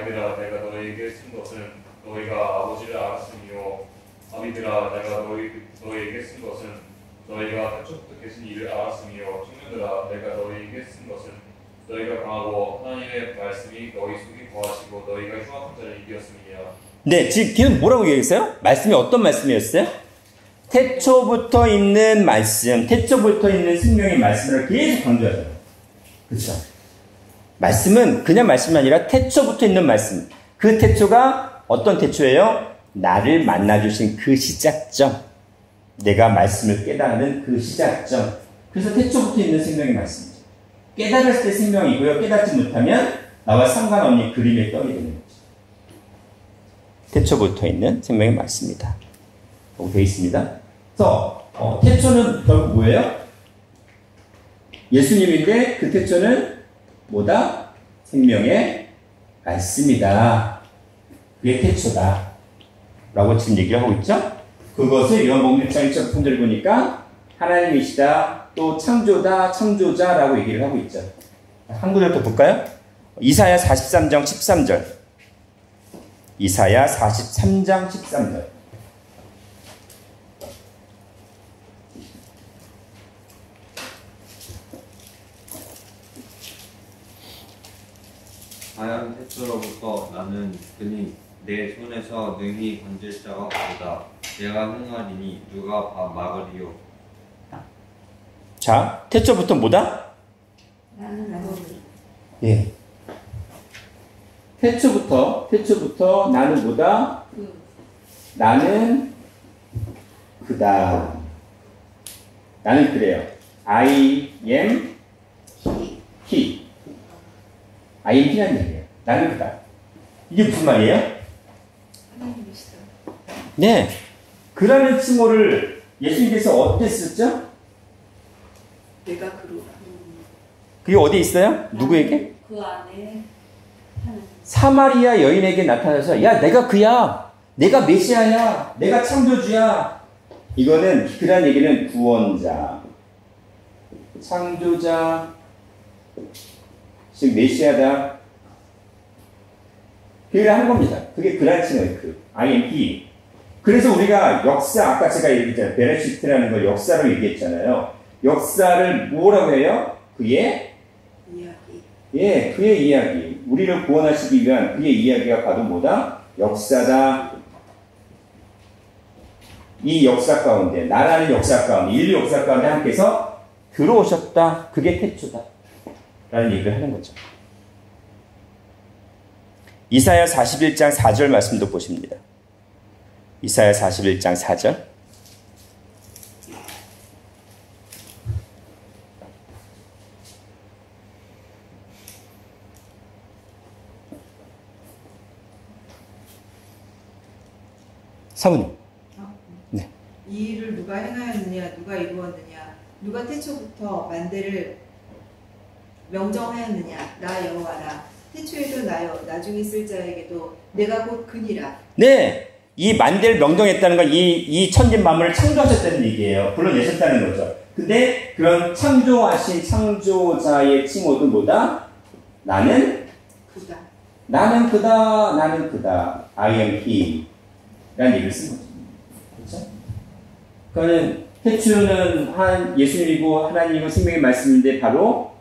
아이들아 내가 너희에게 쓴 것은 너희가 아버지를 알았으며 아비들아 내가 너희에게 쓴 것은 너희가 태초부터 계신 이를 알았으며 청년들아 내가 너희에게 쓴 것은 너희가 강하고 하나님의 말씀이 너희 속에 거하시고 너희가 흉악한 자를 이겼음이니라. 네, 지금 뭐라고 얘기했어요? 말씀이 어떤 말씀이었어요? 태초부터 있는 말씀, 태초부터 있는 생명의 말씀을 계속 강조하잖아요. 그렇죠? 말씀은 그냥 말씀이 아니라 태초부터 있는 말씀. 그 태초가 어떤 태초예요? 나를 만나주신 그 시작점. 내가 말씀을 깨닫는 그 시작점. 그래서 태초부터 있는 생명의 말씀이죠. 깨달았을 때 생명이고요. 깨닫지 못하면 나와 상관없는 그림의 떡이 되는 거죠. 태초부터 있는 생명의 말씀이다. 라고 되어 있습니다. 그래서 태초는 결국 뭐예요? 예수님인데 그 태초는 뭐다? 생명의 말씀이다. 그게 태초다. 라고 지금 얘기를 하고 있죠? 그것을 요한복음 1장 1절 편들을 보니까 하나님이시다, 또 창조다, 창조자라고 얘기를 하고 있죠. 한 구절 더 볼까요? 이사야 43장 13절. 이사야 43장 13절. 과연 태초로부터 나는 그니 내 손에서 능히 건질 자가 없다. 내가 행하리니 누가 막으리요. 자, 태초부터 뭐다? 나는 예. 태초부터 나는 뭐다? 나는 그다. 나는 그래요. I am he. I am he라는 얘기예요. 나는 그다. 이게 무슨 말이에요? 하나님이시다. 네. 그라는 칭호를 예수님께서 어떻게 썼죠? 내가 그로. 그게 어디에 있어요? 누구에게? 그 안에 하나님. 사마리아 여인에게 나타나서 야 내가 그야. 내가 메시아야. 내가 창조주야. 이거는 그란 얘기는 구원자, 창조자, 즉 메시아다. 그 얘기를 한 겁니다. 그게 그란 칭호예요. 그 I am he. 그래서 우리가 역사, 아까 제가 얘기했잖아요. 베레시트라는 걸 역사로 얘기했잖아요. 역사를 뭐라고 해요? 그의 이야기. 예, 그의 이야기. 우리를 구원하시기 위한 그의 이야기가 바로 뭐다? 역사다. 이 역사 가운데, 나라는 역사 가운데, 인류 역사 가운데 함께서 들어오셨다. 그게 태초다. 라는 얘기를 하는 거죠. 이사야 41장 4절 말씀도 보십니다. 이사야 41장 4절. 사모님. 네. 이 일을 누가 행하였느냐, 누가 이루었느냐, 누가 태초부터 만대를 명정하였느냐, 나 여호와라. 태초에도 나여, 나중에 있을 자에게도 내가 곧 그니라. 네. 이 만대를 명정했다는 건 이 천진 만물을 창조하셨다는 얘기예요. 불러내셨다는 거죠. 근데 그런 창조하신 창조자의 칭호도 뭐다? 나는 그다. 나는 그다. 나는 그다. I am he. 라는 얘기를 쓴 거죠. 그렇죠? 그러니까 태초는 예수님이고 하나님이고 생명의 말씀인데 바로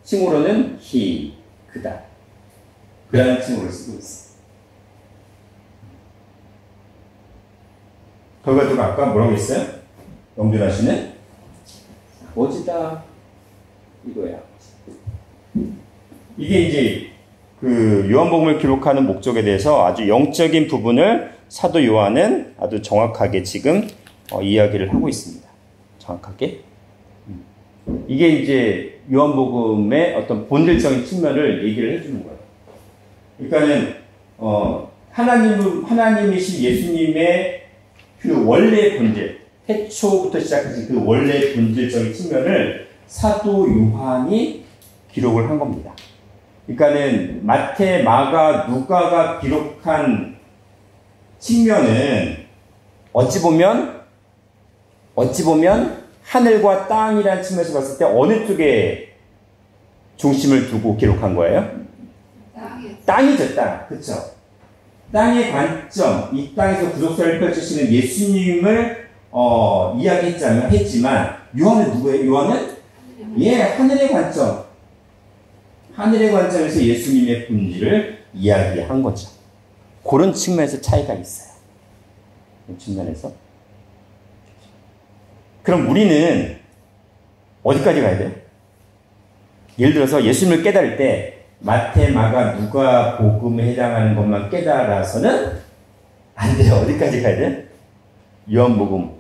칭호로는 he, 그다. 그라는 칭호를 쓰고 있어요. 결과도가 아까 뭐라고 했어요? 영준아 씨는 아버지다. 이거야. 이게 이제 그 요한복음을 기록하는 목적에 대해서 아주 영적인 부분을 사도 요한은 아주 정확하게 지금 이야기를 하고 있습니다. 정확하게. 이게 이제 요한복음의 어떤 본질적인 측면을 얘기를 해주는 거예요. 그러니까는 하나님이신 예수님의 그 원래 본질, 태초부터 시작하신 그 원래 본질적인 측면을 사도 요한이 기록을 한 겁니다. 그러니까는 마태, 마가, 누가가 기록한 측면은 어찌 보면 하늘과 땅이라는 측면에서 봤을 때 어느 쪽에 중심을 두고 기록한 거예요? 땅에. 땅이죠, 땅. 그쵸? 땅의 관점, 이 땅에서 구속사를 펼치시는 예수님을 했지만 요한은 누구예요? 요한은 하늘의 관점. 하늘의 관점에서 예수님의 본질을 이야기한 거죠. 그런 측면에서 차이가 있어요. 그 측면에서. 그럼 우리는 어디까지 가야 돼요? 예를 들어서 예수님을 깨달을 때 마태, 마가, 누가 복음에 해당하는 것만 깨달아서는 안 돼요. 어디까지 가야 돼요? 요한복음.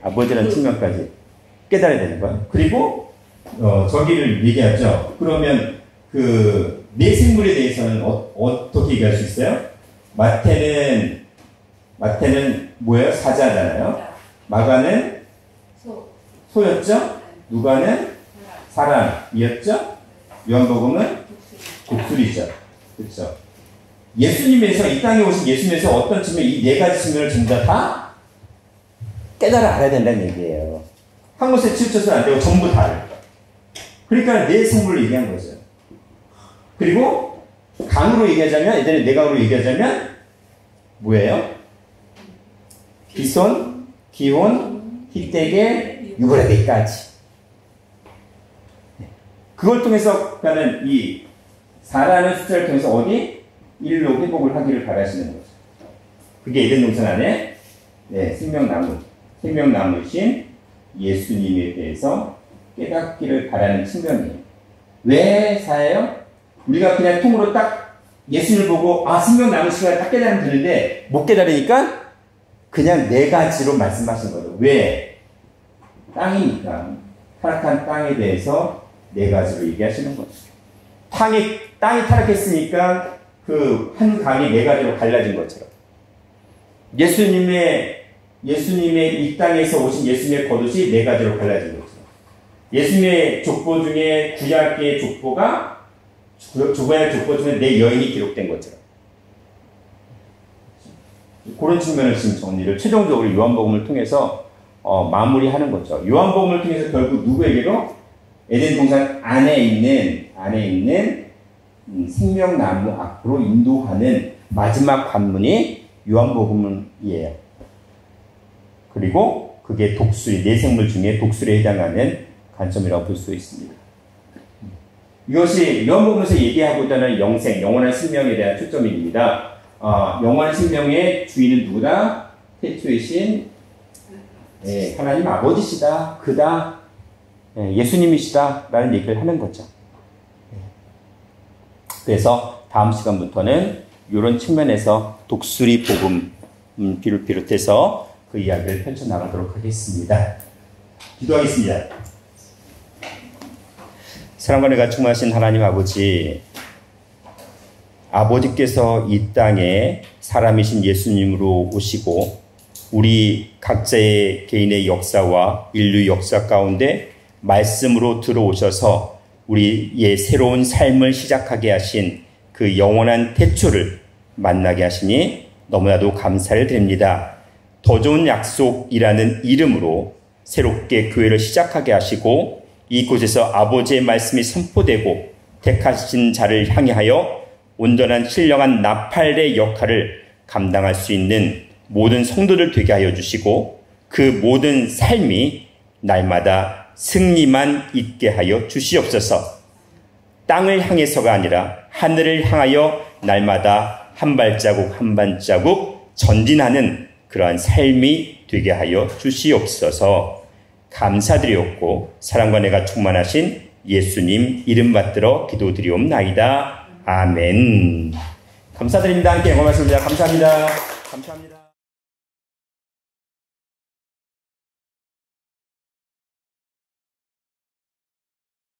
아버지라는 측면까지 깨달아야 되는 거예요. 그리고 저기를 얘기하죠. 그러면 그 네 생물에 대해서는 어떻게 얘기할 수 있어요? 마태는 뭐예요? 사자잖아요. 마가는 소였죠? 누가는 사람이었죠? 요한복음은 독수리죠. 그렇죠? 예수님에서 이 땅에 오신 예수님에서 어떤 측면, 이 네 가지 측면을 전부 다 깨달아 알아야 된다는 얘기예요. 한 곳에 치우쳐서는 안 되고 전부 다를. 그러니까 네 생물을 얘기한 거죠. 그리고 강으로 얘기하자면, 예전에 네 강으로 얘기하자면 뭐예요? 비손, 기혼, 히데겔, 유브라데까지. 그걸 통해서 그러니까는 이 4라는 숫자를 통해서 어디? 일로 회복을 하기를 바라시는 거죠. 그게 에덴 동산 안에 생명나무신 예수님에 대해서 깨닫기를 바라는 측면이에요. 왜 4예요? 우리가 그냥 통으로 딱 예수님을 보고 생명나무신을 딱 깨달으면 되는데 못 깨달으니까 그냥 네 가지로 말씀하신 거죠. 왜? 땅이니까 타락한 땅에 대해서 네 가지로 얘기하시는 거죠. 땅이 타락했으니까 그 한 강이 네 가지로 갈라진 것처럼 예수님의 이 땅에서 오신 예수님의 겉옷이 네 가지로 갈라진 거죠. 예수님의 족보 중에 구약의 족보가 구약의 족보 중에 네 여인이 기록된 것처럼 그런 측면을 지금 정리를 최종적으로 요한복음을 통해서 마무리하는 거죠. 요한복음을 통해서 결국 누구에게로? 에덴 동산 안에 있는 생명나무 앞으로 인도하는 마지막 관문이 요한복음이에요. 그리고 그게 독수리, 네 생물 중에 독수리에 해당하는 관점이라고 볼 수 있습니다. 이것이 요한복음에서 얘기하고자 하는 영원한 생명에 대한 초점입니다. 영원한 생명의 주인은 누구다? 태초이신 하나님 아버지시다. 그다. 예수님이시다. 라는 얘기를 하는 거죠. 그래서 다음 시간부터는 이런 측면에서 독수리 복음 비롯해서 그 이야기를 펼쳐나가도록 하겠습니다. 기도하겠습니다. 사랑과 은혜가 충만하신 하나님 아버지께서 이 땅에 사람이신 예수님으로 오시고 우리 각자의 개인의 역사와 인류 역사 가운데 말씀으로 들어오셔서 우리의 새로운 삶을 시작하게 하신 그 영원한 태초를 만나게 하시니 너무나도 감사를 드립니다. 더 좋은 약속이라는 이름으로 새롭게 교회를 시작하게 하시고 이곳에서 아버지의 말씀이 선포되고 택하신 자를 향하여 온전한 신령한 나팔의 역할을 감당할 수 있는 모든 성도들 되게 하여 주시고 그 모든 삶이 날마다 승리만 있게 하여 주시옵소서. 땅을 향해서가 아니라 하늘을 향하여 날마다 한 발자국 한 발자국 전진하는 그러한 삶이 되게 하여 주시옵소서. 감사드리옵고 사랑과 은혜가 충만하신 예수님 이름 받들어 기도드리옵나이다. 아멘. 감사드립니다. 함께 영광 말씀드립니다. 감사합니다.